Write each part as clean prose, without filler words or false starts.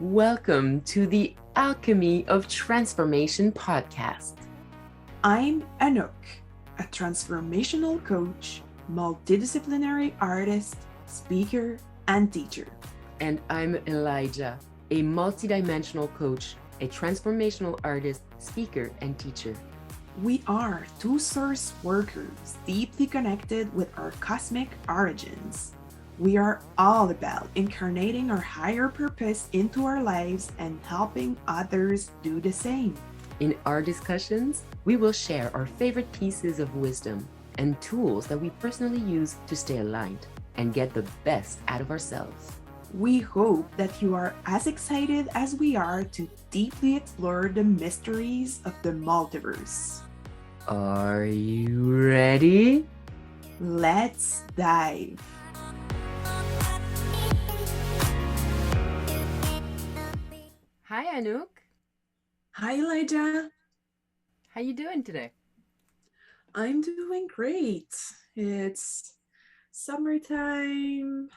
Welcome to the Alchemy of Transformation podcast. I'm Anouk, a transformational coach, multidisciplinary artist, speaker, and teacher. And I'm Elijah, a multidimensional coach, a transformational artist, speaker, and teacher. We are two source workers deeply connected with our cosmic origins. We are all about incarnating our higher purpose into our lives and helping others do the same. In our discussions, we will share our favorite pieces of wisdom and tools that we personally use to stay aligned and get the best out of ourselves. We hope that you are as excited as we are to deeply explore the mysteries of the multiverse. Are you ready? Let's dive. Hi, Anouk. Hi, Elijah. How you doing today? I'm doing great. It's summertime.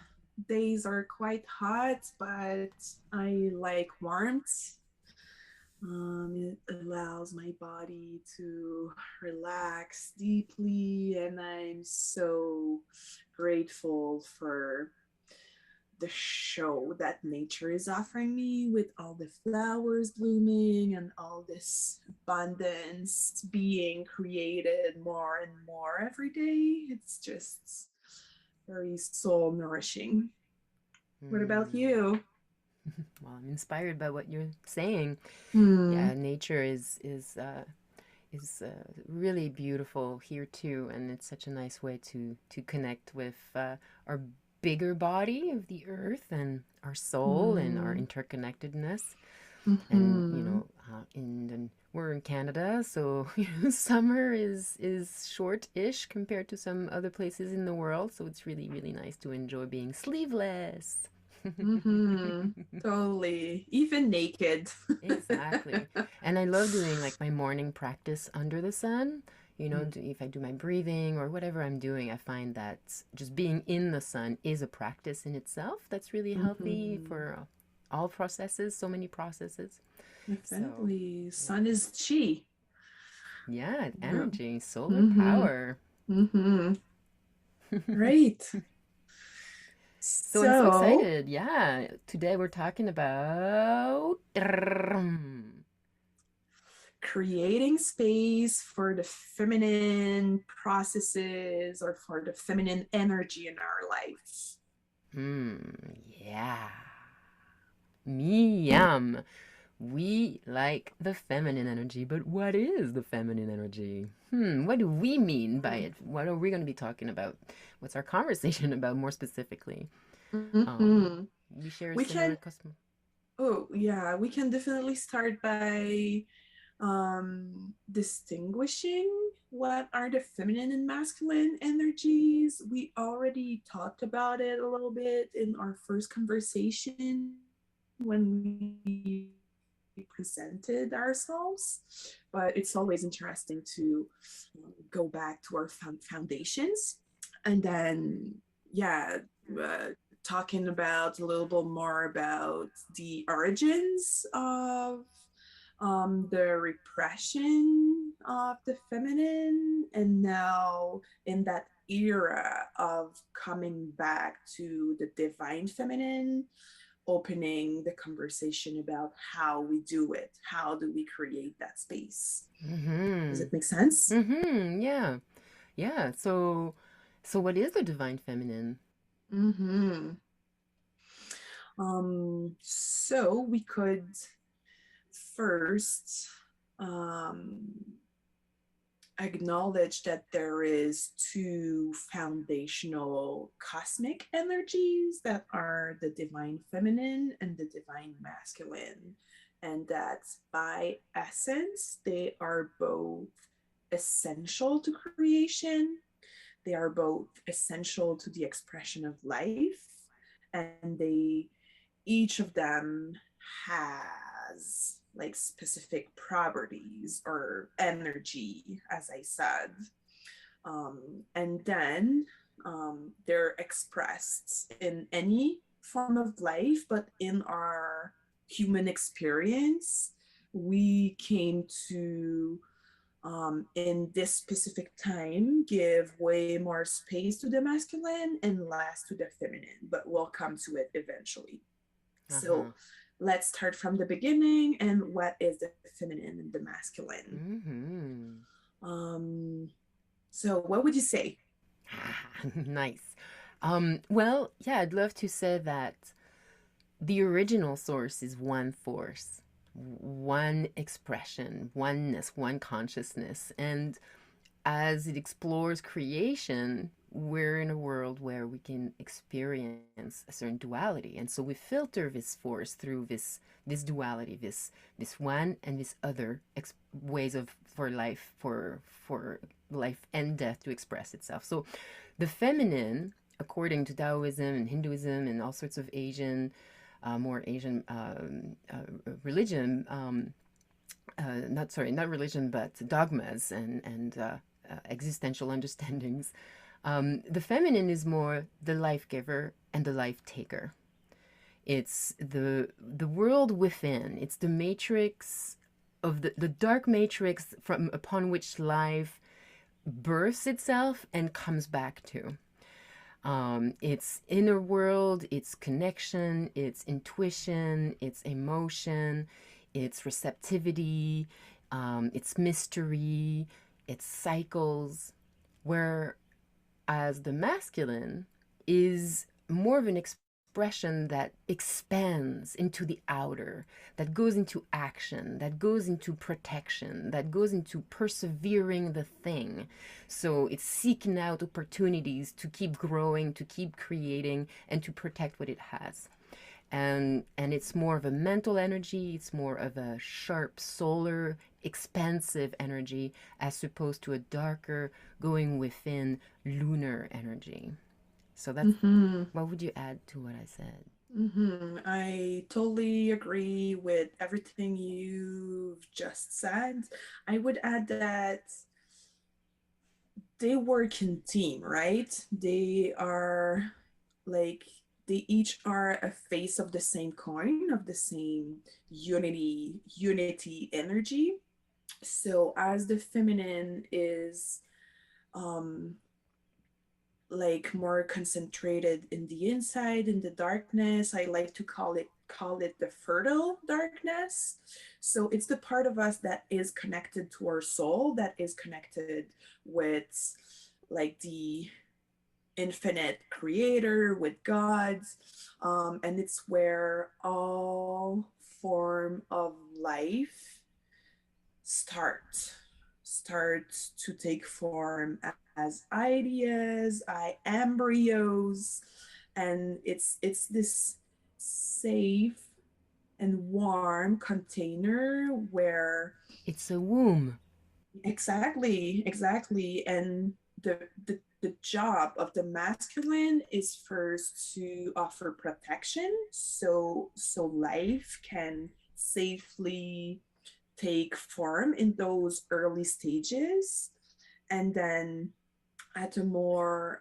Days are quite hot, but I like warmth. It allows my body to relax deeply, and I'm so grateful for the show that nature is offering me with all the flowers blooming and all this abundance being created more and more every day. It's just very soul nourishing. What about you? Well, I'm inspired by what you're saying. Hmm. Yeah, nature is really beautiful here too, and it's such a nice way to connect with our bigger body of the earth and our soul and our Hmm. interconnectedness. And Mm-hmm. we're in Canada, so summer is short-ish compared to some other places in the world. So it's really really nice to enjoy being sleeveless. Mm-hmm. Totally. Even naked. Exactly. And I love doing like my morning practice under the sun. If I do my breathing or whatever I'm doing, I find that just being in the sun is a practice in itself that's really healthy Mm-hmm. for all processes, so many processes. So, Definitely. yeah. Sun is chi. Yeah, Yeah. energy, solar Mm-hmm. power. Mm-hmm. Right. So I'm so So, excited. Yeah. Today we're talking about creating space for the feminine processes or for the feminine energy in our life. yeah. Yum. We like the feminine energy, but what is the feminine energy? What do we mean by it? What are we going to be talking about? What's our conversation about more specifically? Um, Mm-hmm. we share a We similar can, custom. oh, yeah, we can definitely start by distinguishing what are the feminine and masculine energies. We already talked about it a little bit in our first conversation when we presented ourselves, but it's always interesting to go back to our foundations and then, yeah, talking about a little bit more about the origins of the repression of the feminine, and now in that era of coming back to the divine feminine, opening the conversation about how we do it, how do we create that space. Does Mm-hmm. it make sense? Mm-hmm. Yeah. Yeah. So what is the divine feminine? Mm-hmm. So we could first um, acknowledge that there is two foundational cosmic energies that are the divine feminine and the divine masculine, and that by essence they are both essential to creation, they are both essential to the expression of life, and they each of them has like specific properties or energy, as I said. And then they're expressed in any form of life, but in our human experience, we came to, in this specific time, give way more space to the masculine and less to the feminine, but we'll come to it eventually. So Uh-huh. let's start from the beginning. And what is the feminine and the masculine? Mm-hmm. Um, so what would you say? Nice. Well, yeah, I'd love to say that the original source is one force, one expression, oneness, one consciousness. And as it explores creation, we're in a world where we can experience a certain duality. And so we filter this force through this duality, this one and this other ways of for life, for life and death to express itself. So the feminine, according to Taoism and Hinduism and all sorts of Asian, more Asian religion, not religion, but dogmas and existential understandings. The feminine is more the life giver and the life taker. It's the world within. It's the matrix of the dark matrix from upon which life births itself and comes back to. It's inner world, it's connection, it's intuition, it's emotion, it's receptivity, it's mystery, it's cycles. Whereas the masculine is more of an expression that expands into the outer, that goes into action, that goes into protection, that goes into persevering the thing. So it's seeking out opportunities to keep growing, to keep creating, and to protect what it has. And it's more of a mental energy, it's more of a sharp solar expansive energy as opposed to a darker going within lunar energy. So that's Mm-hmm. what would you add to what I said? Mm-hmm. I totally agree with everything you've just said. I would add that they work in team, right? They are like they each are a face of the same coin, of the same unity energy. So as the feminine is um like more concentrated in the inside, in the darkness, I like to call it the fertile darkness. So it's the part of us that is connected to our soul, that is connected with like the infinite creator, with gods. And it's where all form of life start start to take form as ideas, embryos. And it's this safe and warm container where It's a womb. exactly. And the job of the masculine is first to offer protection, so life can safely take form in those early stages. And then at a more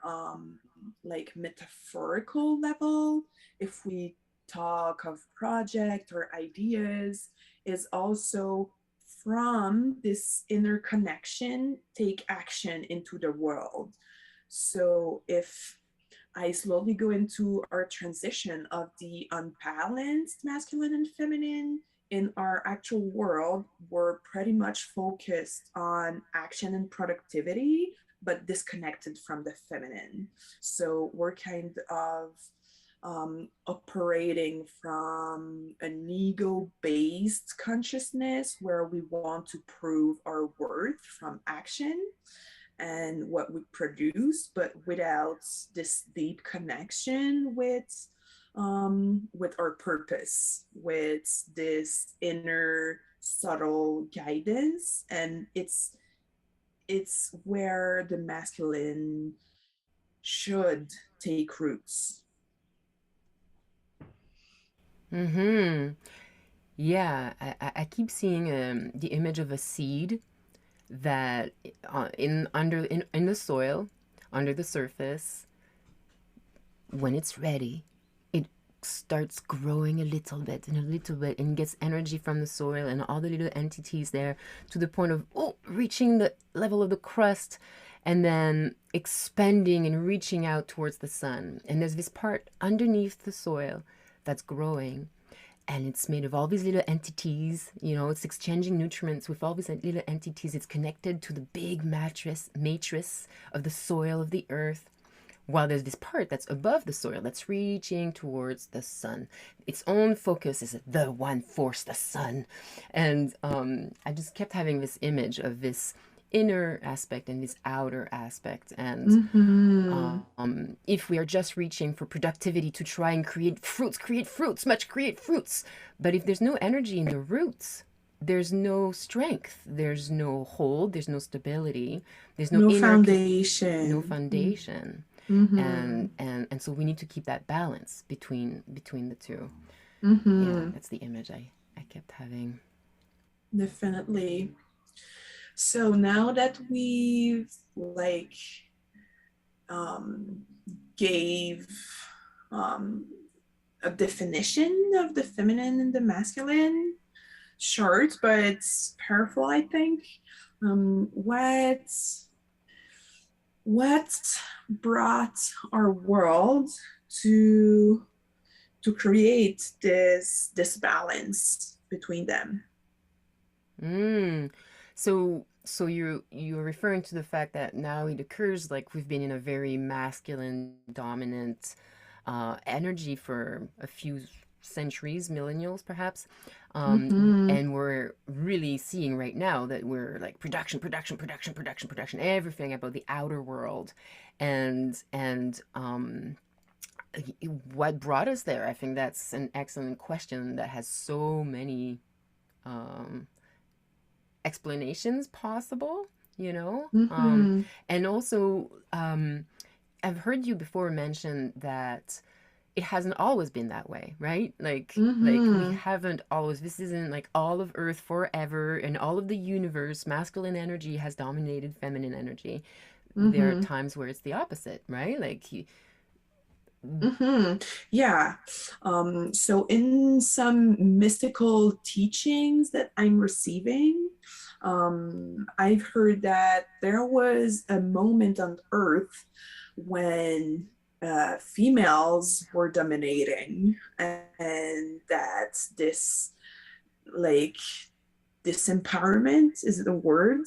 like metaphorical level, if we talk of project or ideas, is also from this inner connection take action into the world. So if I slowly go into our transition of the unbalanced masculine and feminine in our actual world, we're pretty much focused on action and productivity, but disconnected from the feminine. So we're kind of operating from an ego based consciousness where we want to prove our worth from action and what we produce, but without this deep connection with our purpose, with this inner subtle guidance. And it's where the masculine should take roots. Mm-hmm. Yeah, I keep seeing the image of a seed that in the soil, under the surface, when it's ready, it starts growing a little bit and a little bit and gets energy from the soil and all the little entities there to the point of reaching the level of the crust and then expanding and reaching out towards the sun. And there's this part underneath the soil that's growing, and it's made of all these little entities. It's exchanging nutrients with all these little entities. It's connected to the big matrix of the soil of the earth, while there's this part that's above the soil that's reaching towards the sun. Its own focus is the one force, the sun. And I just kept having this image of this inner aspect and this outer aspect. And if we are just reaching for productivity to try and create fruits, but if there's no energy in the roots, there's no strength, there's no hold, there's no stability, there's no foundation. And so we need to keep that balance between the two. Yeah, that's the image I kept having. Definitely. So now that we've gave a definition of the feminine and the masculine, short but powerful, I think. What brought our world to create this balance between them? So you're referring to the fact that now it occurs like we've been in a very masculine dominant energy for a few centuries, millennials perhaps, and we're really seeing right now that we're like production, everything about the outer world, and what brought us there? I think that's an excellent question that has so many explanations possible, and also I've heard you before mention that it hasn't always been that way, right? Like we haven't always, this isn't like all of Earth forever and all of the universe, masculine energy has dominated feminine energy. There are times where it's the opposite, right? Like Yeah. So in some mystical teachings that I'm receiving, I've heard that there was a moment on Earth when females were dominating, and that like this empowerment is the word,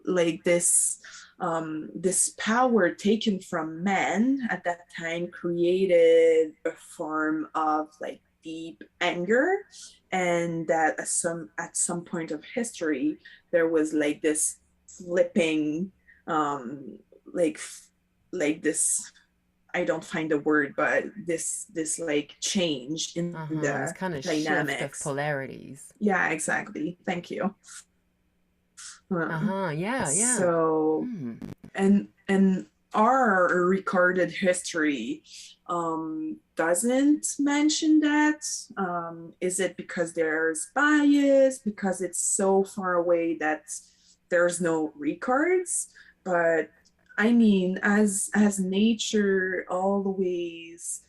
like this power taken from men at that time created a form of like deep anger, and that at some point of history there was like this flipping, like this, I don't find the word, but this like change in this the kind of shift of dynamics. polarities. Yeah, exactly. Thank you. Yeah. So, and our recorded history doesn't mention that. Is it because there's bias, because it's so far away that there's no records? But I mean, as nature always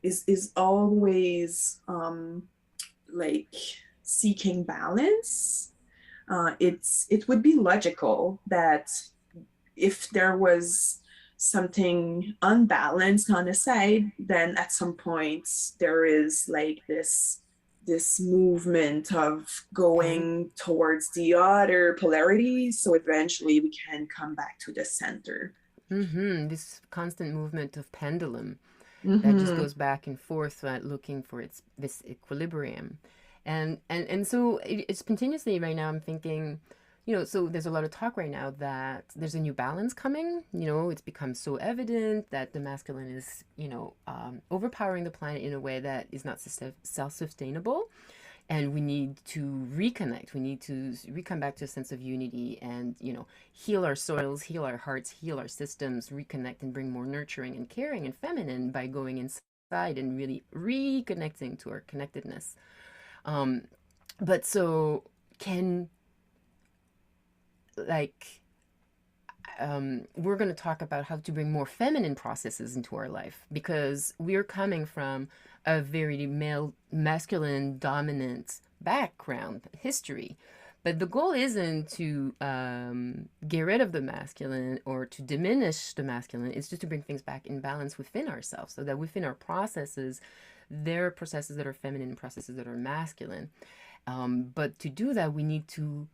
is always like seeking balance, it would be logical that if there was something unbalanced on a side, then at some point there is like this movement of going towards the other polarity, so eventually we can come back to the center. This constant movement of pendulum that just goes back and forth, looking for this equilibrium. And so it's continuously right now I'm thinking, so there's a lot of talk right now that there's a new balance coming. It's become so evident that the masculine is, overpowering the planet in a way that is not self-sustainable. And we need to reconnect. We need to come back to a sense of unity and, heal our soils, heal our hearts, heal our systems, reconnect and bring more nurturing and caring and feminine by going inside and really reconnecting to our connectedness. But so can, like, we're going to talk about how to bring more feminine processes into our life because we're coming from a very male, masculine dominant background history. But the goal isn't to get rid of the masculine or to diminish the masculine. It's just to bring things back in balance within ourselves so that within our processes, there are processes that are feminine and processes that are masculine. But to do that, we need to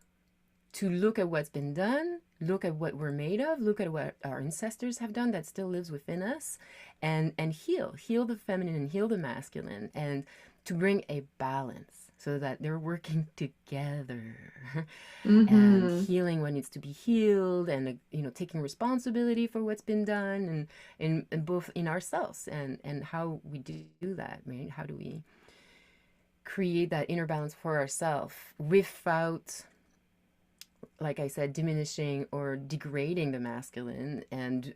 look at what's been done, look at what we're made of, look at what our ancestors have done that still lives within us, and heal the feminine and heal the masculine, and to bring a balance so that they're working together and Mm-hmm. healing what needs to be healed, and taking responsibility for what's been done, and both in ourselves and how we do that, right? How do we create that inner balance for ourselves without, like I said, diminishing or degrading the masculine, and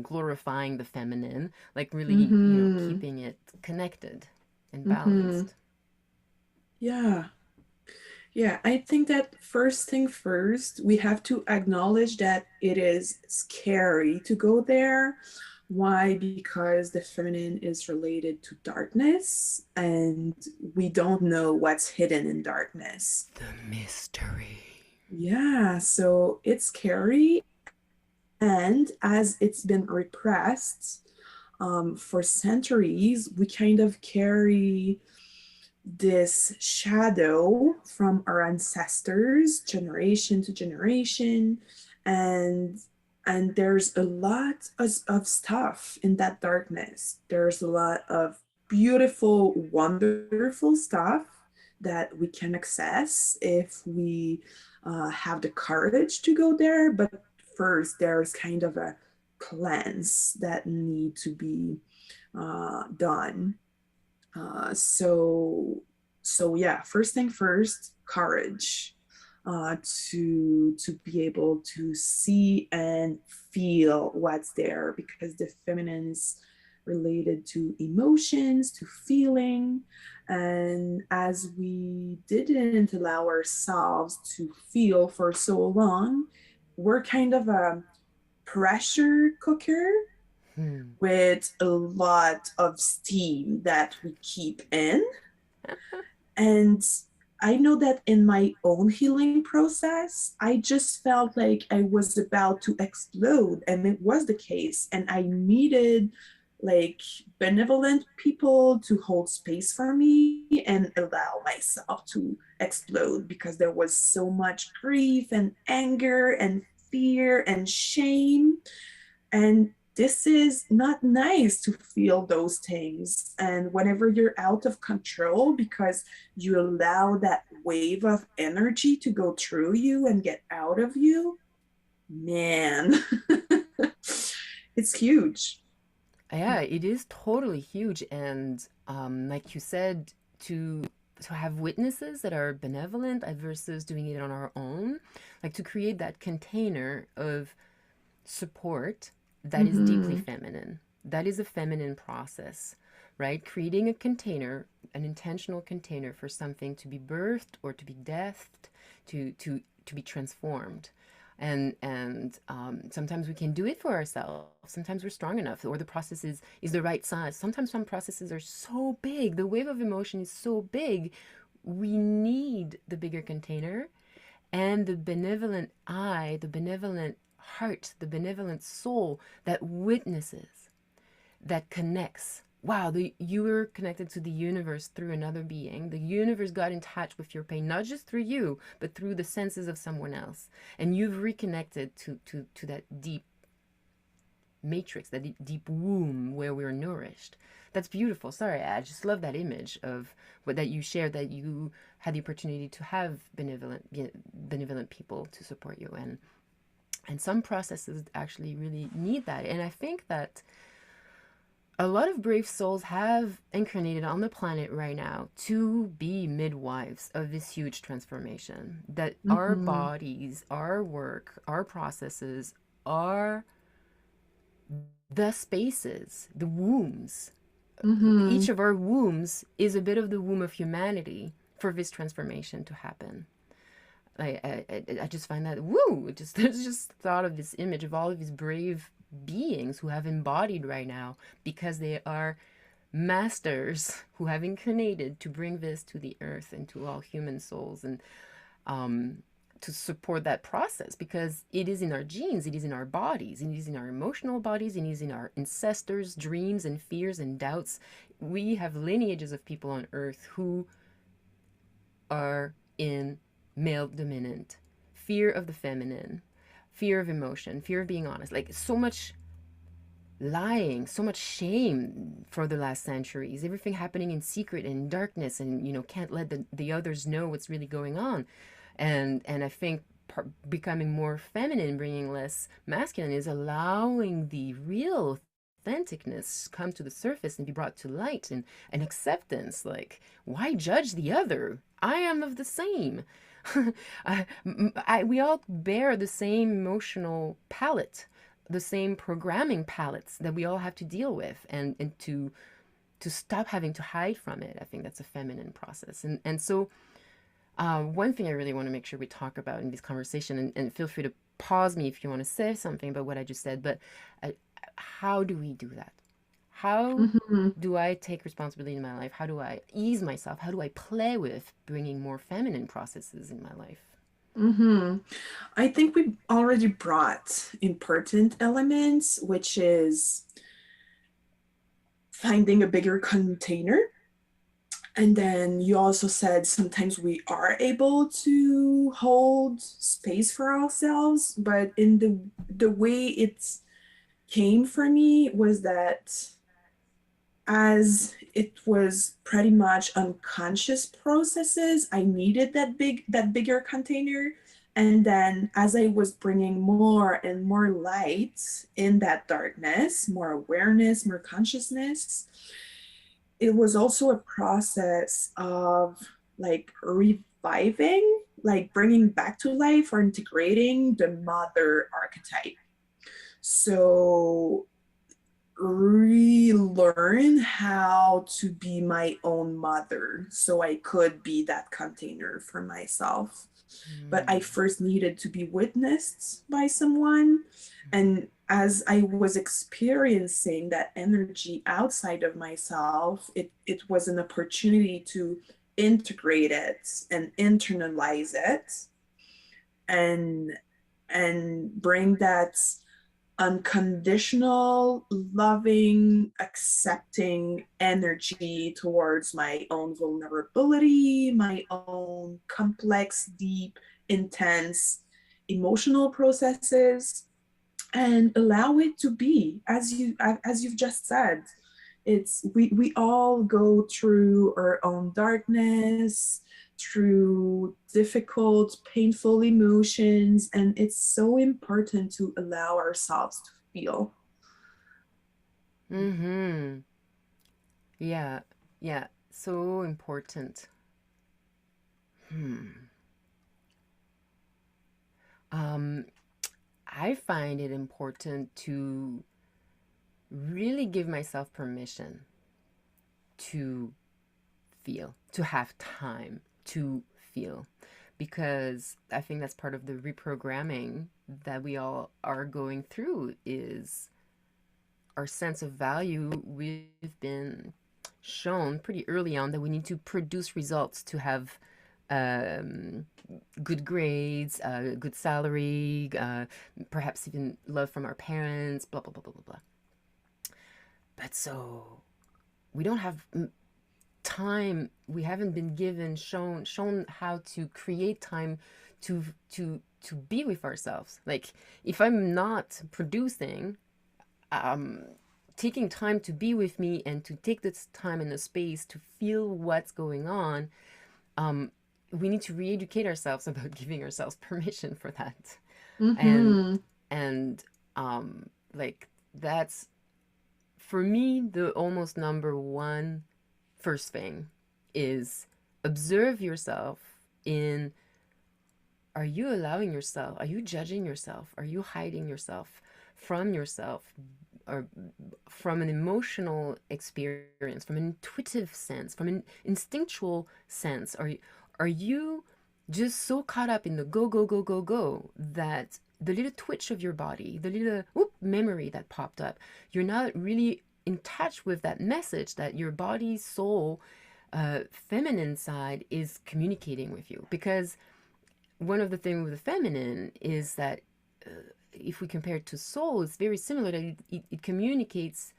glorifying the feminine, like really, Mm-hmm. keeping it connected and Mm-hmm. balanced. Yeah. Yeah, I think that first thing first, we have to acknowledge that it is scary to go there. Why? Because the feminine is related to darkness, and we don't know what's hidden in darkness. The mystery. Yeah, so it's scary. And as it's been repressed for centuries, we kind of carry this shadow from our ancestors generation to generation, and there's a lot of stuff in that darkness. There's a lot of beautiful, wonderful stuff that we can access if we have the courage to go there. But first there's kind of a cleanse that need to be done. So yeah, first thing first, courage to be able to see and feel what's there, because the feminine is related to emotions, to feeling, and as we didn't allow ourselves to feel for so long, we're kind of a pressure cooker Hmm. with a lot of steam that we keep in. And I know that in my own healing process, I just felt like I was about to explode, and it was the case. And I needed like benevolent people to hold space for me and allow myself to explode, because there was so much grief and anger and fear and shame, and this is not nice to feel those things. And whenever you're out of control because you allow that wave of energy to go through you and get out of you, man, it's huge. Yeah, it is totally huge, and like you said, to have witnesses that are benevolent versus doing it on our own, like to create that container of support that is deeply Mm-hmm. feminine. That is a feminine process, right? Creating a container, an intentional container for something to be birthed or to be deathed, to be transformed. And sometimes we can do it for ourselves. Sometimes we're strong enough, or the process is the right size. Sometimes some processes are so big, the wave of emotion is so big, we need the bigger container, and the benevolent eye, the benevolent heart, the benevolent soul that witnesses, that connects. Wow, you were connected to the universe through another being. The universe got in touch with your pain, not just through you, but through the senses of someone else. And you've reconnected to that deep matrix, that deep womb where we're nourished. That's beautiful. Sorry, I just love that image of what that you shared, that you had the opportunity to have benevolent people to support you, and some processes actually really need that. And I think that a lot of brave souls have incarnated on the planet right now to be midwives of this huge transformation. That our Mm-hmm. bodies, our work, our processes are the spaces, the wombs. Mm-hmm. Each of our wombs is a bit of the womb of humanity for this transformation to happen. I just find that woo. It just there's just thought of this image of all of these brave beings who have embodied right now because they are masters who have incarnated to bring this to the earth and to all human souls and um, to support that process because it is in our genes, it is in our bodies, it is in our emotional bodies, it is in our ancestors' dreams and fears and doubts. We have lineages of people on earth who are in male dominant, fear of the feminine, fear of emotion, fear of being honest. Like so much lying, so much shame for the last centuries, everything happening in secret and in darkness and can't let the others know what's really going on. And I think becoming more feminine, bringing less masculine is allowing the real authenticness come to the surface and be brought to light and acceptance. Like, why judge the other? I am of the same. We all bear the same emotional palette, the same programming palettes that we all have to deal with, and to stop having to hide from it. I think that's a feminine process. And so one thing I really want to make sure we talk about in this conversation, and feel free to pause me if you want to say something about what I just said, but uh, how do we do that? How Mm-hmm. do I take responsibility in my life? How do I ease myself? How do I play with bringing more feminine processes in my life? Mm-hmm. I think we already brought important elements, which is finding a bigger container. And then you also said sometimes we are able to hold space for ourselves, but in the way it came for me was that as it was pretty much unconscious processes, I needed that bigger container. And then as I was bringing more and more light in that darkness, more awareness, more consciousness, it was also a process of like reviving, like bringing back to life or integrating the mother archetype. So relearn how to be my own mother so I could be that container for myself. But I Mm. first needed to be witnessed by someone. And as I was experiencing that energy outside of myself, it was an opportunity to integrate it and internalize it and bring that unconditional, loving, accepting energy towards my own vulnerability, my own complex, deep, intense emotional processes, and allow it to be as you've just said. It's we all go through our own darkness, through difficult, painful emotions, and it's so important to allow ourselves to feel. Mm-hmm. Yeah, yeah, so important. Hmm. Um, I find it important to really give myself permission to feel, to have time to feel, because I think that's part of the reprogramming that we all are going through is our sense of value. We've been shown pretty early on that we need to produce results to have um, good grades, good salary, perhaps even love from our parents, blah, blah, blah, blah, blah, blah. But so we don't have time. We haven't been given, shown how to create time to to be with ourselves. Like if I'm not producing, um, taking time to be with me and to take this time and the space to feel what's going on, um, we need to re-educate ourselves about giving ourselves permission for that. And Mm-hmm. and like that's for me the almost number one first thing is observe yourself in, are you allowing yourself, are you judging yourself, are you hiding yourself or from an emotional experience, from an intuitive sense, from an instinctual sense? Are you just so caught up in the go, go, go, go, go that the little twitch of your body, the little whoop, memory that popped up, you're not really in touch with that message that your body, soul, feminine side is communicating with you. Because one of the things with the feminine is that if we compare it to soul, it's very similar that it communicates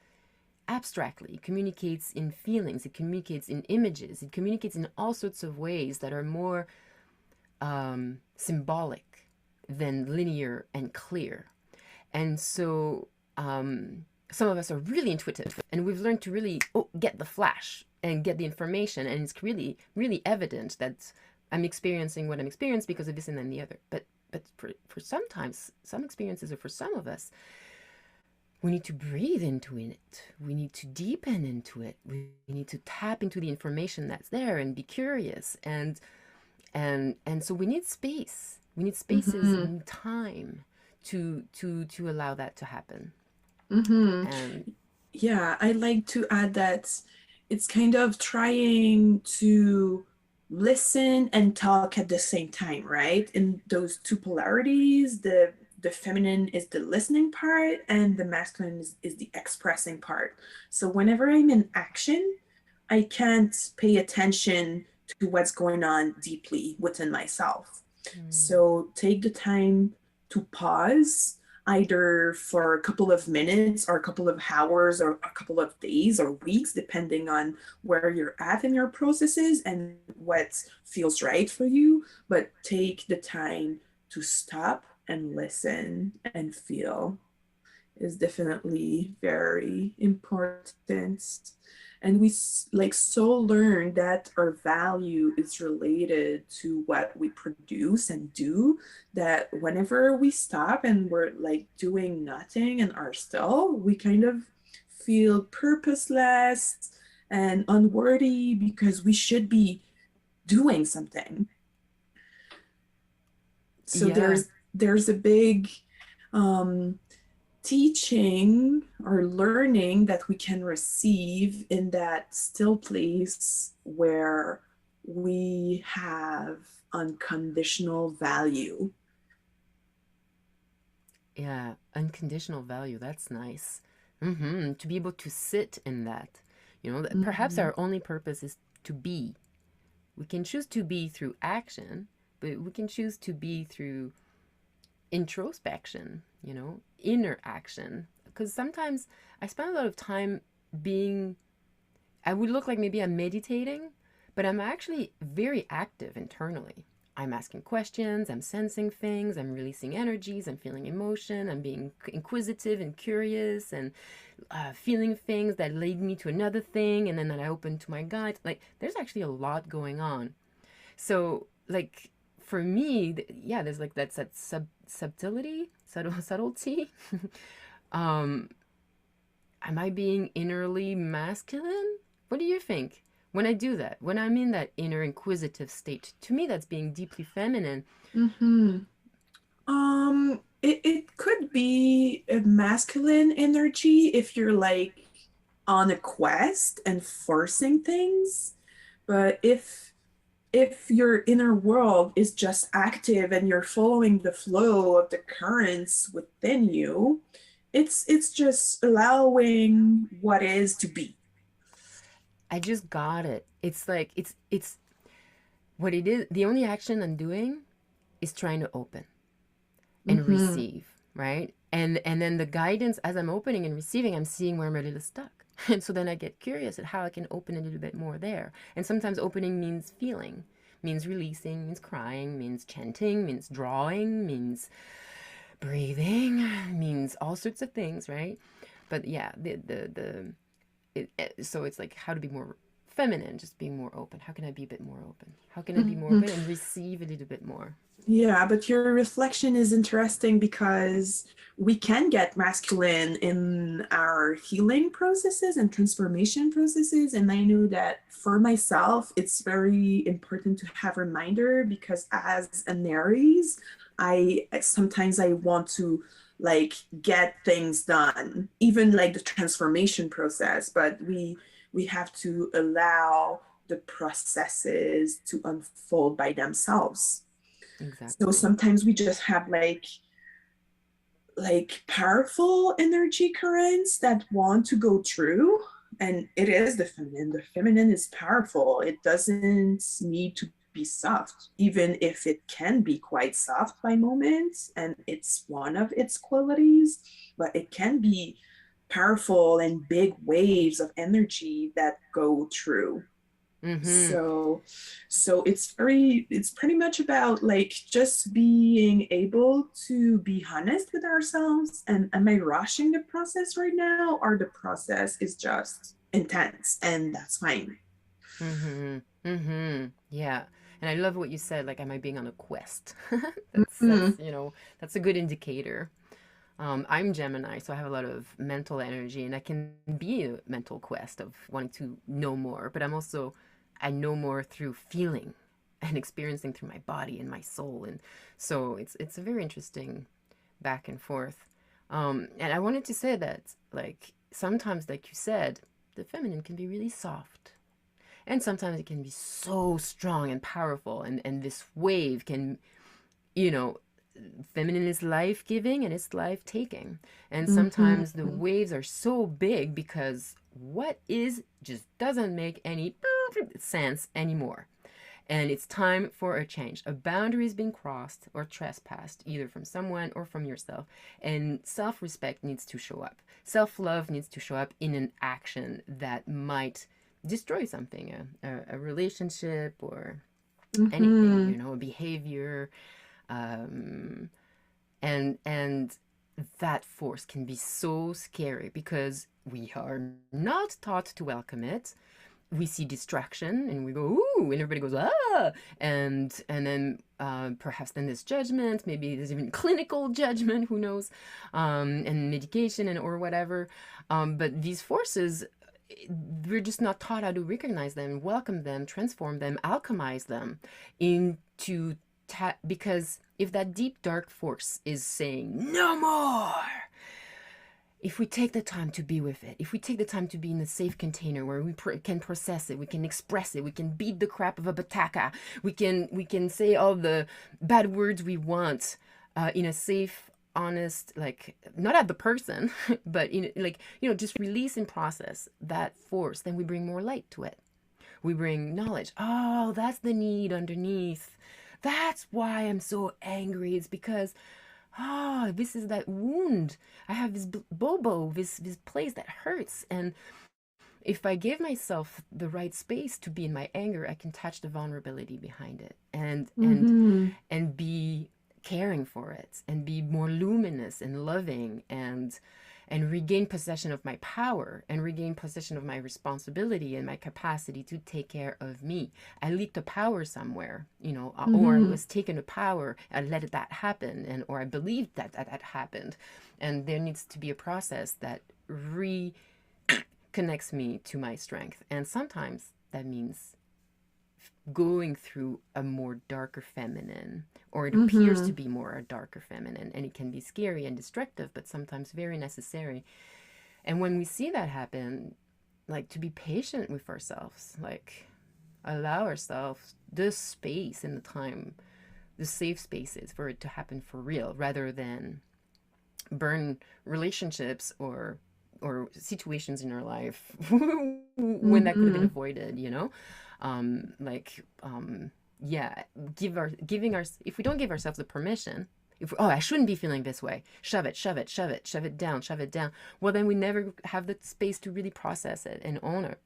abstractly, it communicates in feelings, it communicates in images, it communicates in all sorts of ways that are more symbolic than linear and clear. And so some of us are really intuitive and we've learned to really get the flash and get the information. And it's really, really evident that I'm experiencing what I'm experiencing because of this and then the other. But for sometimes, some experiences, or for some of us, we need to breathe into it. We need to deepen into it. We need to tap into the information that's there and be curious. And so we need space. We need spaces and time to allow that to happen. And Yeah, I like to add that it's kind of trying to listen and talk at the same time, right? In those two polarities, the feminine is the listening part and the masculine is the expressing part. So whenever I'm in action, I can't pay attention to what's going on deeply within myself. So take the time to pause, either for a couple of minutes or a couple of hours or a couple of days or weeks, depending on where you're at in your processes and what feels right for you. But take the time to stop and listen and feel is definitely very important. And we like so learn that our value is related to what we produce and do, that whenever we stop and we're like doing nothing and are still, we kind of feel purposeless and unworthy because we should be doing something. So yeah, there's a big um teaching or learning that we can receive in that still place where we have unconditional value. yeah, unconditional value. That's nice. To be able to sit in that, perhaps Mm-hmm. our only purpose is to be. We can choose to be through action, but we can choose to be through introspection, inner action. Because sometimes I spend a lot of time being, I would look like maybe I'm meditating, but I'm actually very active internally. I'm asking questions, I'm sensing things, I'm releasing energies, I'm feeling emotion, I'm being inquisitive and curious and feeling things that lead me to another thing, and then that I open to my guides. Like, there's actually a lot going on. So, like, for me, yeah, there's like that subtlety, subtlety. um, am I being innerly masculine? What do you think? When I do that, when I'm in that inner inquisitive state, to me, that's being deeply feminine. Mm-hmm. It could be a masculine energy if you're like on a quest and forcing things. But if your inner world is just active and you're following the flow of the currents within you, it's just allowing what is to be. I just got it. It's like it's what it is. The only action I'm doing is trying to open and Mm-hmm. receive, right? And then the guidance as I'm opening and receiving, I'm seeing where I'm a little stuck. And so then I get curious at how I can open a little bit more there. And sometimes opening means feeling, means releasing, means crying, means chanting, means drawing, means breathing, means all sorts of things, right? But yeah, so it's like how to be more feminine, just being more open. How can I be a bit more open? How can I be more Mm-hmm. open and receive a little bit more? Yeah, but your reflection is interesting because we can get masculine in our healing processes and transformation processes. And I know that for myself, it's very important to have a reminder because as an Aries, I sometimes I want to like get things done, even like the transformation process, but we have to allow the processes to unfold by themselves. So Exactly. sometimes we just have like powerful energy currents that want to go through, and it is the feminine is powerful. It doesn't need to be soft, even if it can be quite soft by moments, and it's one of its qualities, but it can be powerful and big waves of energy that go through. Mm-hmm. So it's pretty much about like just being able to be honest with ourselves, and am I rushing the process right now, or the process is just intense, and that's fine. Mm-hmm. Mm-hmm. Yeah. And I love what you said, like, am I being on a quest? That's, Mm-hmm. you know, that's a good indicator. I'm Gemini, so I have a lot of mental energy, and I can be a mental quest of wanting to know more. But I know more through feeling and experiencing through my body and my soul, and so it's a very interesting back and forth. And I wanted to say that, like, sometimes, like you said, the feminine can be really soft, and sometimes it can be so strong and powerful, and this wave can, you know, feminine is life giving and it's life taking. And sometimes the Mm-hmm. waves are so big because what is just doesn't make any sense anymore. And it's time for a change. A boundary is being crossed or trespassed, either from someone or from yourself. And self respect needs to show up. Self love needs to show up in an action that might destroy something, a relationship or anything, Mm-hmm. you know, a behavior. Um, and that force can be so scary because we are not taught to welcome it. We see distraction and we go ooh, and everybody goes ah, and then perhaps then there's judgment, maybe there's even clinical judgment, who knows, and medication and or whatever, but these forces, we're just not taught how to recognize them, welcome them, transform them, alchemize them into because if that deep dark force is saying no more, if we take the time to be with it, if we take the time to be in a safe container where we can process it, we can express it, we can beat the crap of a bataka, we can say all the bad words we want, in a safe, honest, like not at the person, but in like just release and process that force. Then we bring more light to it. We bring knowledge. Oh, that's the need underneath. That's why I'm so angry. It's because this is that wound. I have this bobo, this place that hurts, and if I give myself the right space to be in my anger, I can touch the vulnerability behind it, Mm-hmm. and be caring for it, and be more luminous and loving, and regain possession of my power, and regain possession of my responsibility and my capacity to take care of me. I leaked the power somewhere, or I Mm-hmm. was taken to power and let that happen, and or I believed that happened, and there needs to be a process that reconnects me to my strength, and sometimes that means going through a more darker feminine, or it appears to Mm-hmm. be more a darker feminine, and it can be scary and destructive, but sometimes very necessary. And when we see that happen, like, to be patient with ourselves, like allow ourselves the space and the time, the safe spaces for it to happen for real, rather than burn relationships or situations in our life when that could have been Mm-hmm. avoided, like, yeah, giving our if we don't give ourselves the permission, if I shouldn't be feeling this way, shove it, shove it, shove it, shove it down, well, then we never have the space to really process it and own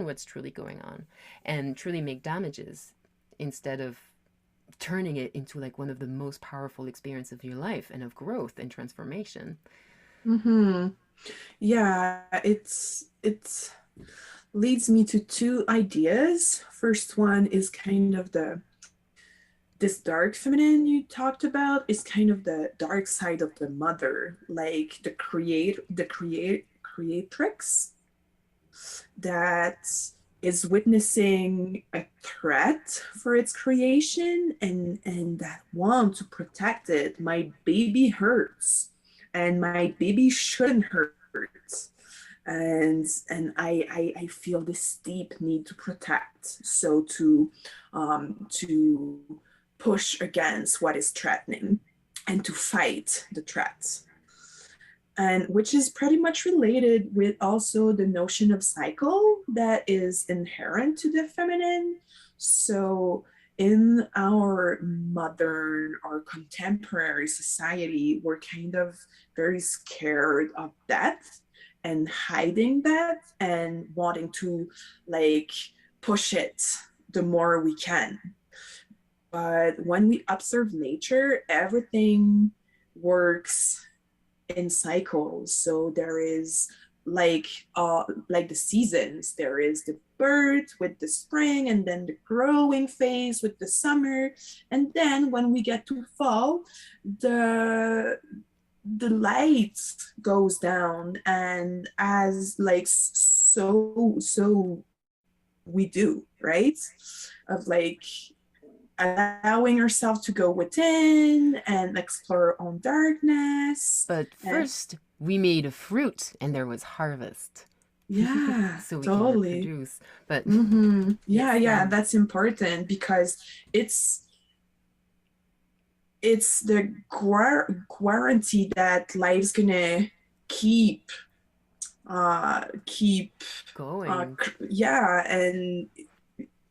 what's truly going on, and truly make damages, instead of turning it into like one of the most powerful experiences of your life and of growth and transformation. Mm-hmm. Yeah, it's leads me to two ideas. First one is kind of this dark feminine you talked about is kind of the dark side of the mother, like the creatrix that is witnessing a threat for its creation, and that want to protect it. My baby hurts, and my baby shouldn't hurt. And I feel this deep need to protect, so to push against what is threatening and to fight the threats, and which is pretty much related with also the notion of cycle that is inherent to the feminine. So in our modern or contemporary society, we're kind of very scared of death and hiding that and wanting to like push it the more we can. But when we observe nature, everything works in cycles. So there is like like the seasons. There is the birth with the spring, and then the growing phase with the summer. And then when we get to fall, the the light goes down, and as like so we do, right? Of like allowing ourselves to go within and explore our own darkness. But And first, we made a fruit and there was harvest. yeah, So we can totally. reproduce. But Mm-hmm. Yeah, it's yeah, that's important because it's it's the guarantee that life's gonna keep keep going. yeah, and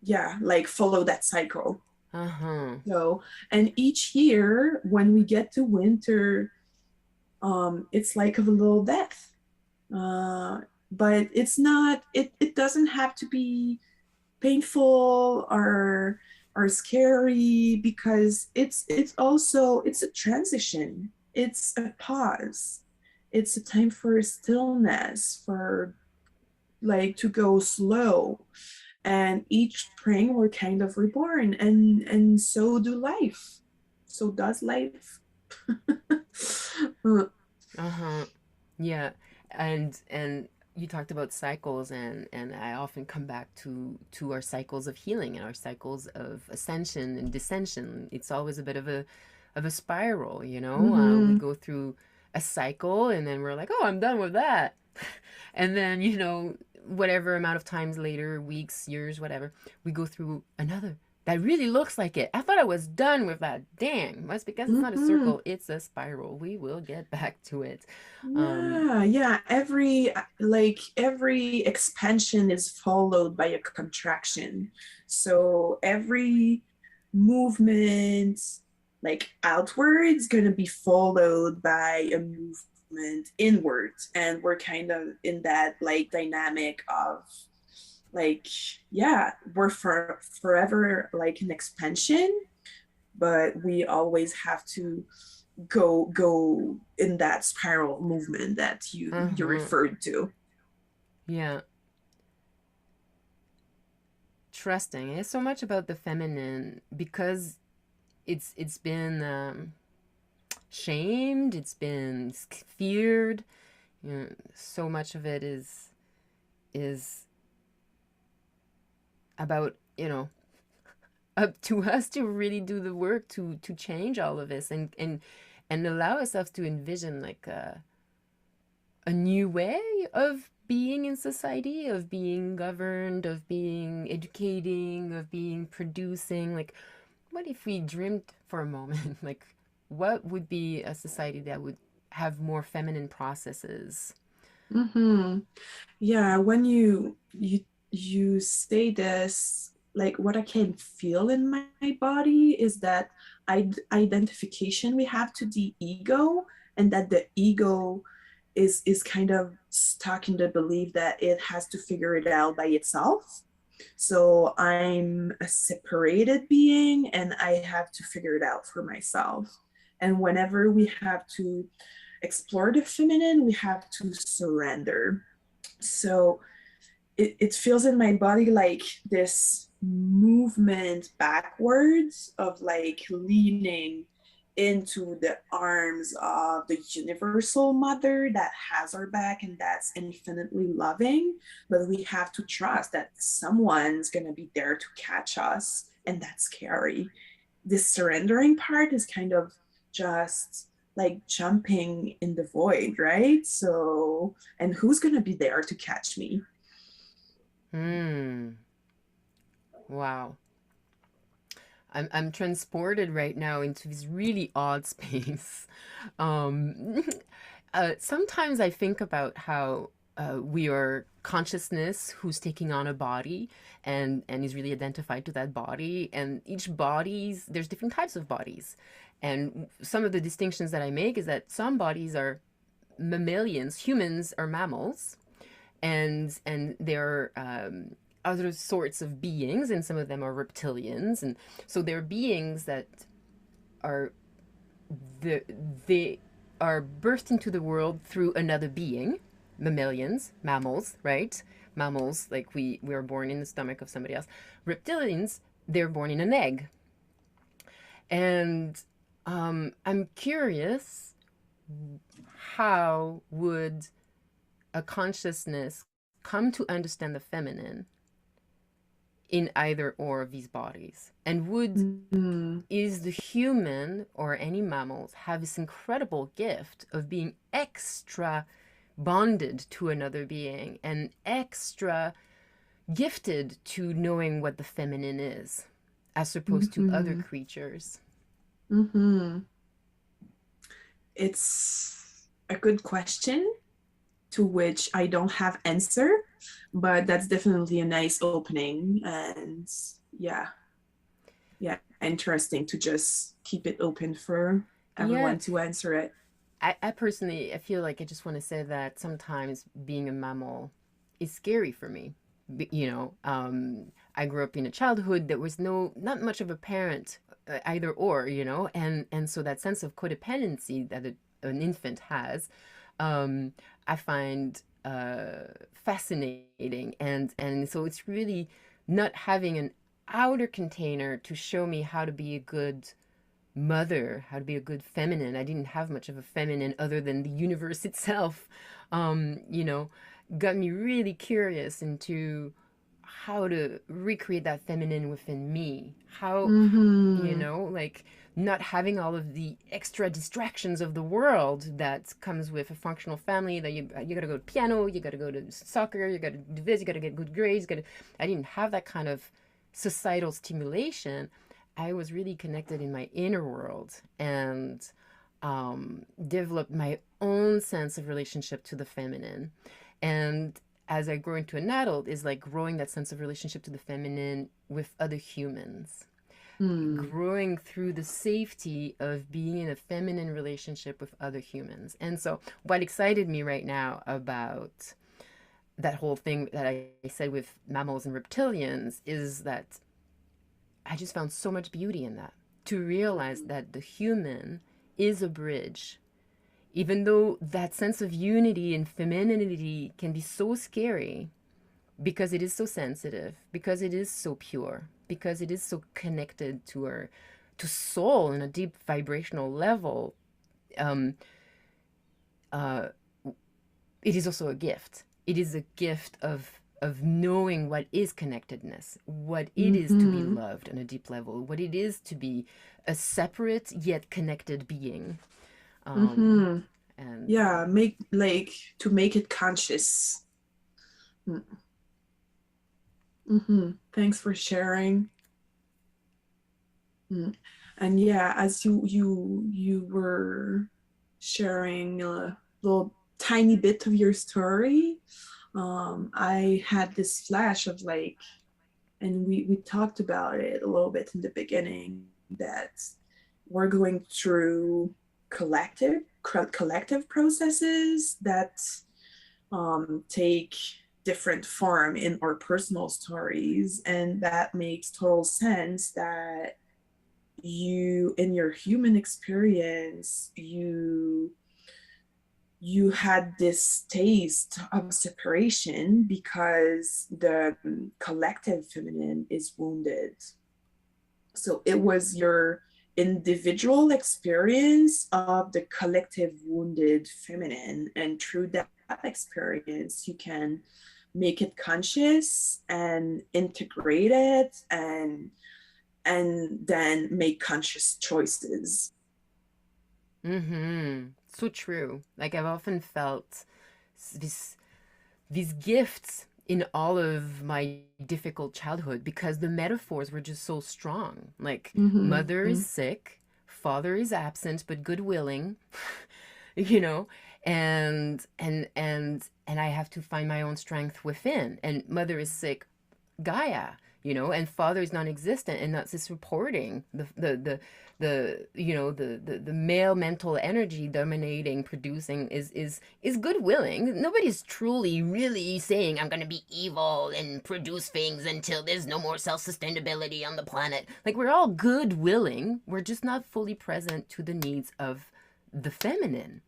yeah, like follow that cycle. Uh-huh. So, and each year when we get to winter, it's like a little death. Uh, but it's not, it doesn't have to be painful or scary, because it's also it's a transition. It's a pause. It's a time for stillness, for like to go slow. And each spring we're kind of reborn, and so do life. So does life. Uh-huh. Yeah. And you talked about cycles, and I often come back to our cycles of healing and our cycles of ascension and descension. It's always a bit of a spiral, you know? We Mm-hmm. go through a cycle and then we're like, "Oh, I'm done with that." And then, whatever amount of times later, weeks, years, whatever, we go through another that really looks like it. I thought I was done with that. Dang. That's because it's not a Mm-hmm. circle, it's a spiral. We will get back to it. Um, Yeah, yeah. Every expansion is followed by a contraction. So every movement like outwards gonna be followed by a movement inwards. And we're kind of in that like dynamic of like, yeah, we're forever like an expansion, but we always have to go in that spiral movement that you uh-huh. referred to. Yeah. Trusting. It's so much about the feminine because it's been shamed, it's been feared. So much of it is about, up to us to really do the work to change all of this and allow ourselves to envision like a new way of being in society, of being governed, of being educating, of being producing. Like, what if we dreamed for a moment? Like, what would be a society that would have more feminine processes? Mm-hmm. Yeah, when you say this, like what I can feel in my body is that identification we have to the ego, and that the ego is kind of stuck in the belief that it has to figure it out by itself. So I'm a separated being and I have to figure it out for myself. And whenever we have to explore the feminine, we have to surrender. So it feels in my body like this movement backwards of like leaning into the arms of the universal mother that has our back and that's infinitely loving. But we have to trust that someone's going to be there to catch us, and that's scary. This surrendering part is kind of just like jumping in the void, right? So, and who's gonna be there to catch me? Hmm. Wow. I'm transported right now into this really odd space. Um, sometimes I think about how we are consciousness who's taking on a body and is really identified to that body. And each body's there's different types of bodies, and some of the distinctions that I make is that some bodies are mammalians, humans are mammals, and there are other sorts of beings, and some of them are reptilians, and so they're beings that are the they are birthed into the world through another being. Mammalians, mammals, right? Mammals, like we are born in the stomach of somebody else. Reptilians, they're born in an egg, and I'm curious, how would a consciousness come to understand the feminine in either or of these bodies? And would Mm-hmm. is the human or any mammals have this incredible gift of being extra bonded to another being and extra gifted to knowing what the feminine is as opposed to other Mm-hmm. creatures? Mm-hmm. It's a good question to which I don't have answer, but that's definitely a nice opening. And yeah, yeah, interesting to just keep it open for Yeah, everyone to answer it. I personally, I feel like I just want to say that sometimes being a mammal is scary for me. I grew up in a childhood that was not much of a parent, either or, and so that sense of codependency that an infant has, um, I find fascinating, and so it's really not having an outer container to show me how to be a good mother, how to be a good feminine. I didn't have much of a feminine other than the universe itself. Um, you know, got me really curious into how to recreate that feminine within me. Mm-hmm. Like not having all of the extra distractions of the world that comes with a functional family, that you got to go to piano, you got to go to soccer, you got to do this, you got to get good grades, I didn't have that kind of societal stimulation. I was really connected in my inner world and developed my own sense of relationship to the feminine. And as I grow into an adult, is like growing that sense of relationship to the feminine with other humans, Mm. growing through the safety of being in a feminine relationship with other humans. And so, what excited me right now about that whole thing that I said with mammals and reptilians is that I just found so much beauty in that. To realize that the human is a bridge, even though that sense of unity and femininity can be so scary because it is so sensitive, because it is so pure, because it is so connected to our to soul in a deep vibrational level. Um, uh, it is also a gift. It is a gift of knowing what is connectedness, what it is to be Mm-hmm. loved on a deep level, what it is to be a separate yet connected being. Um, Mm-hmm. and Yeah, make like to make it conscious. Mm-hmm. Thanks for sharing. Mm. And yeah, as you were sharing a little tiny bit of your story, I had this flash of like, and we talked about it a little bit in the beginning, that we're going through collective processes that take different form in our personal stories, and that makes total sense that you in your human experience you had this taste of separation because the collective feminine is wounded. So it was your individual experience of the collective wounded feminine, and through that experience you can make it conscious and integrate it, and then make conscious choices. Mm-hmm. So true. Like I've often felt this these gifts in all of my difficult childhood because the metaphors were just so strong. Like mother is Mm-hmm. sick, father is absent but good willing, you know, and I have to find my own strength within. And mother is sick, Gaia, and father is non-existent, and that's just supporting the male mental energy dominating, producing is good willing. Nobody's truly really saying I'm gonna be evil and produce things until there's no more self-sustainability on the planet. Like we're all good willing. We're just not fully present to the needs of the feminine,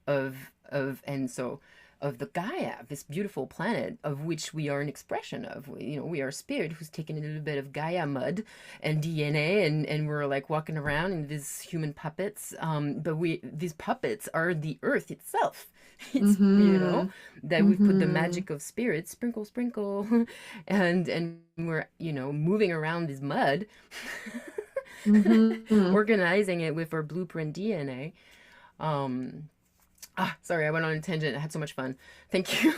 and so of the Gaia, this beautiful planet of which we are an expression of. We are a spirit who's taken a little bit of Gaia mud and DNA, and we're like walking around in these human puppets. But these puppets are the earth itself. It's Mm-hmm. that we've put the Mm-hmm. magic of spirit, sprinkle, sprinkle, and we're moving around this mud, Mm-hmm. organizing it with our blueprint DNA. Um, Sorry, I went on a tangent. I had so much fun. Thank you.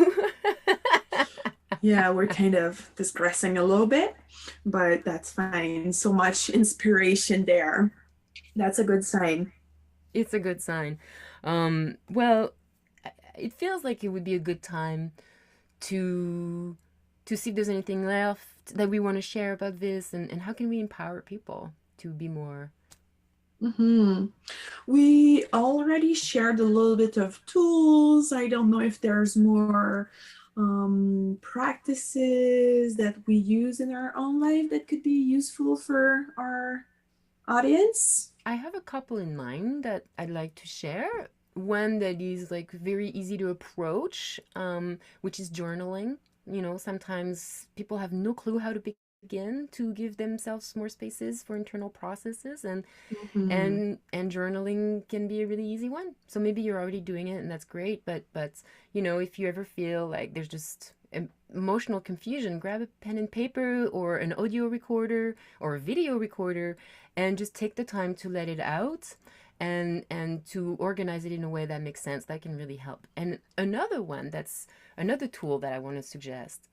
Yeah, we're kind of digressing a little bit, but that's fine. So much inspiration there. That's a good sign. It's a good sign. Well, it feels like it would be a good time to see if there's anything left that we want to share about this, and how can we empower people to be more. Mm-hmm. We already shared a little bit of tools. I don't know if there's more practices that we use in our own life that could be useful for our audience. I have a couple in mind that I'd like to share. One that is like very easy to approach, which is journaling. Sometimes people have no clue how to begin to give themselves more spaces for internal processes, and Mm-hmm. and journaling can be a really easy one. So maybe you're already doing it, and that's great. But if you ever feel like there's just emotional confusion, grab a pen and paper or an audio recorder or a video recorder, and just take the time to let it out, and to organize it in a way that makes sense. That can really help. And another tool that I want to suggest,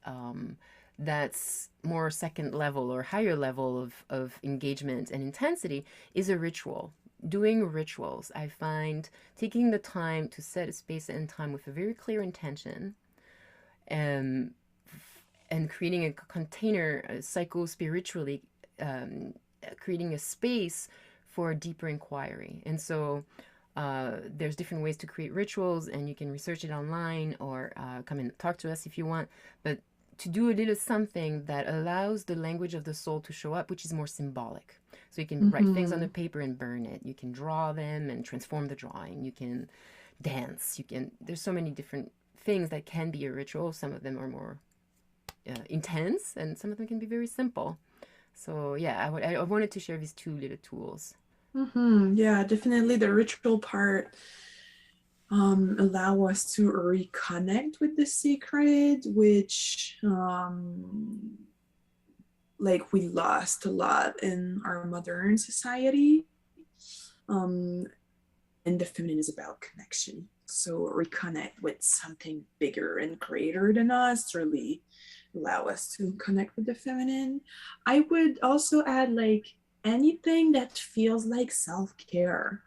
that's more second level or higher level of engagement and intensity, is a ritual. Doing rituals, I find taking the time to set a space and time with a very clear intention, um, and creating a container, psycho spiritually, creating a space for deeper inquiry. And so there's different ways to create rituals, and you can research it online, or come and talk to us if you want. But to do a little something that allows the language of the soul to show up, which is more symbolic. So you can write things on Mm-hmm. the paper and burn it. You can draw them and transform the drawing. You can dance. There's so many different things that can be a ritual. Some of them are more intense, and some of them can be very simple. So yeah, I wanted to share these two little tools. Mm-hmm. Yeah, definitely the ritual part allow us to reconnect with the sacred, which like we lost a lot in our modern society. Um, and the feminine is about connection. So reconnect with something bigger and greater than us, really allow us to connect with the feminine. I would also add like anything that feels like self-care,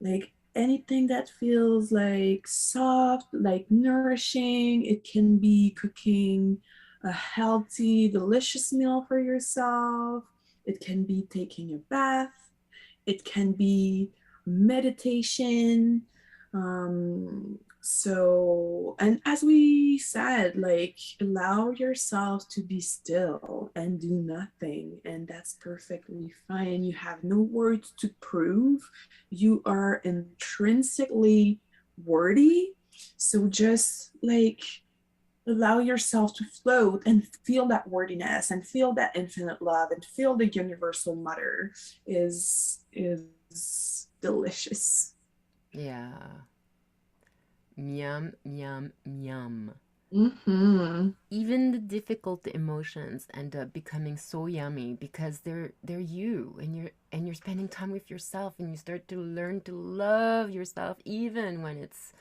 like anything that feels like soft, like nourishing. It can be cooking a healthy, delicious meal for yourself. It can be taking a bath. It can be meditation. And as we said, like allow yourself to be still and do nothing, and that's perfectly fine. You have no words to prove. You are intrinsically worthy. So just like allow yourself to float and feel that worthiness and feel that infinite love and feel the universal mother is delicious. Yeah. Yum, yum, yum. Mm-hmm. Even the difficult emotions end up becoming so yummy because they're you, and you're spending time with yourself, and you start to learn to love yourself even when it's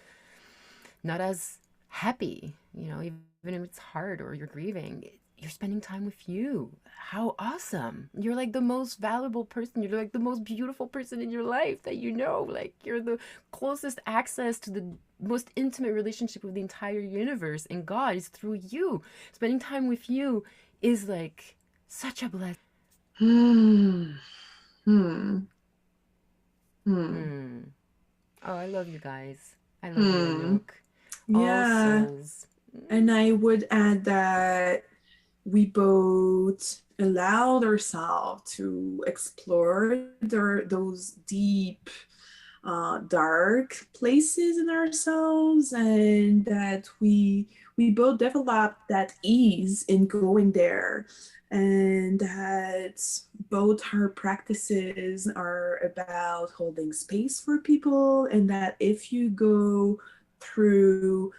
not as happy, even if it's hard or you're grieving. You're spending time with you. How awesome. You're like the most valuable person. You're like the most beautiful person in your life that you know. Like, you're the closest access to the most intimate relationship with the entire universe, and God is through you. Spending time with you is like such a blessing. Hmm. Hmm. Hmm. Hmm. Oh, I love you guys. I love you, Hmm. Anouk. All Yeah. souls. And Mm. I would add that we both allowed ourselves to explore those deep, dark places in ourselves, and that we both developed that ease in going there, and that both our practices are about holding space for people, and that if you go through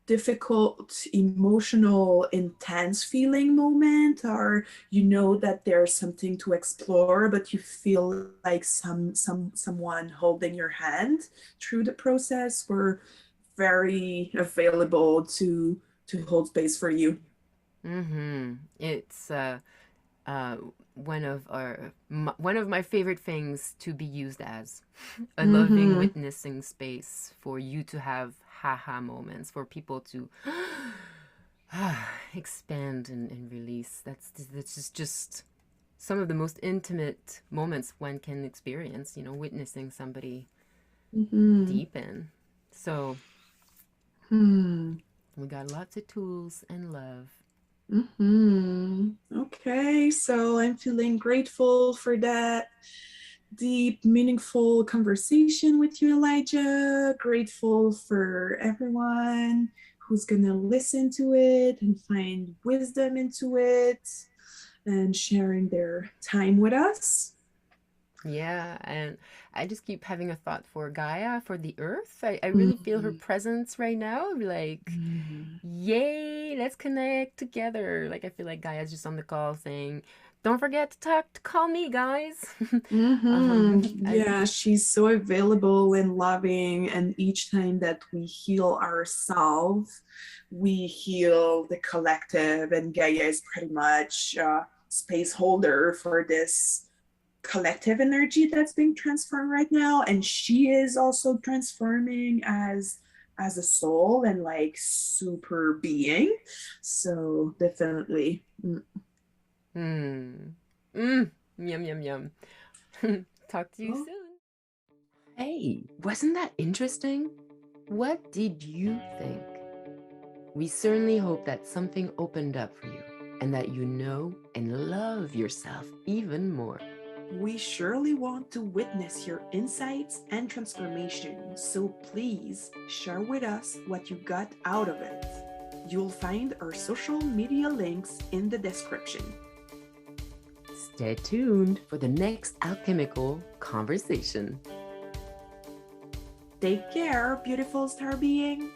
difficult, emotional, intense feeling moment, or you know that there's something to explore, but you feel like someone holding your hand through the process, we're very available to hold space for you. Mm-hmm. It's uh, one of my favorite things to be used as a loving Mm-hmm. witnessing space for you to have haha moments, for people to expand and release. That's just some of the most intimate moments one can experience. Witnessing somebody Mm-hmm. deepen. So Hmm. we got lots of tools and love. Mm-hmm. Okay, so I'm feeling grateful for that deep, meaningful conversation with you, Elijah. Grateful for everyone who's going to listen to it and find wisdom into it and sharing their time with us. Yeah, and I just keep having a thought for Gaia, for the earth. I really feel her Mm-hmm. presence right now. Like, yay, let's connect together. Like, I feel like Gaia's just on the call saying, don't forget to call me, guys. I Yeah, she's so available and loving. And each time that we heal ourselves, we heal the collective. And Gaia is pretty much a space holder for this collective energy that's being transformed right now. And she is also transforming as a soul and like super being. So definitely. Hmm. Mm. Yum, yum, yum. Talk to you Oh, soon. Hey, wasn't that interesting? What did you think? We certainly hope that something opened up for you and that you know and love yourself even more. we surely want to witness your insights and transformation, so please share with us what you got out of it. You'll find our social media links in the description. Stay tuned for the next alchemical conversation. Take care, beautiful star being.